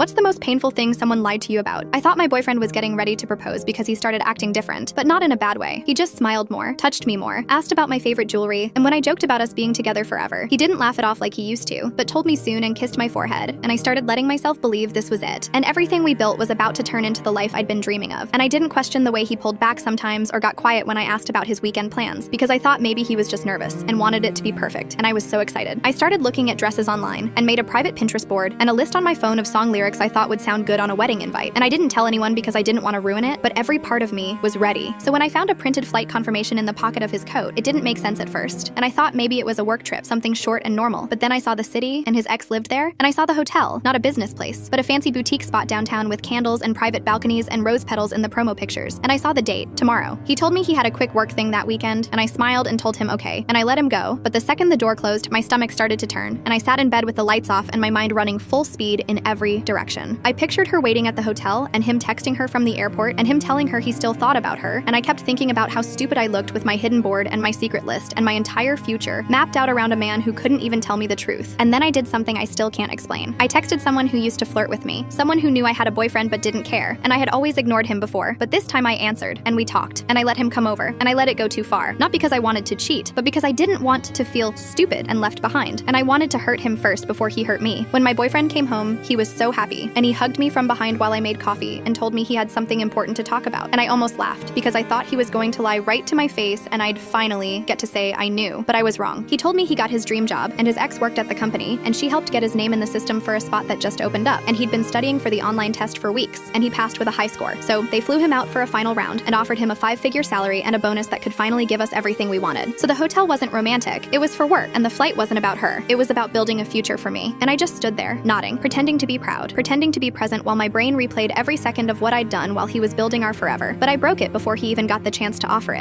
What's the most painful thing someone lied to you about? I thought my boyfriend was getting ready to propose because he started acting different, but not in a bad way. He just smiled more, touched me more, asked about my favorite jewelry, and when I joked about us being together forever, he didn't laugh it off like he used to, but told me soon and kissed my forehead, and I started letting myself believe this was it. And everything we built was about to turn into the life I'd been dreaming of. And I didn't question the way he pulled back sometimes or got quiet when I asked about his weekend plans, because I thought maybe he was just nervous and wanted it to be perfect, and I was so excited. I started looking at dresses online and made a private Pinterest board and a list on my phone of song lyrics I thought would sound good on a wedding invite. And I didn't tell anyone because I didn't want to ruin it, but every part of me was ready. So when I found a printed flight confirmation in the pocket of his coat, it didn't make sense at first. And I thought maybe it was a work trip, something short and normal. But then I saw the city, and his ex lived there, and I saw the hotel, not a business place, but a fancy boutique spot downtown with candles and private balconies and rose petals in the promo pictures. And I saw the date, tomorrow. He told me he had a quick work thing that weekend, and I smiled and told him okay, and I let him go. But the second the door closed, my stomach started to turn, and I sat in bed with the lights off and my mind running full speed in every direction. I pictured her waiting at the hotel and him texting her from the airport and him telling her he still thought about her, and I kept thinking about how stupid I looked with my hidden board and my secret list and my entire future mapped out around a man who couldn't even tell me the truth. And then I did something I still can't explain. I texted someone who used to flirt with me, someone who knew I had a boyfriend but didn't care, and I had always ignored him before, but this time I answered, and we talked, and I let him come over, and I let it go too far. Not because I wanted to cheat, but because I didn't want to feel stupid and left behind, and I wanted to hurt him first before he hurt me. When my boyfriend came home, he was so happy, and he hugged me from behind while I made coffee and told me he had something important to talk about, and I almost laughed because I thought he was going to lie right to my face and I'd finally get to say I knew, but I was wrong. He told me he got his dream job, and his ex worked at the company, and she helped get his name in the system for a spot that just opened up, and he'd been studying for the online test for weeks, and he passed with a high score. So they flew him out for a final round and offered him a 5-figure salary and a bonus that could finally give us everything we wanted. So the hotel wasn't romantic, it was for work, and the flight wasn't about her. It was about building a future for me. And I just stood there, nodding, pretending to be proud, pretending to be present while my brain replayed every second of what I'd done while he was building our forever. But I broke it before he even got the chance to offer it.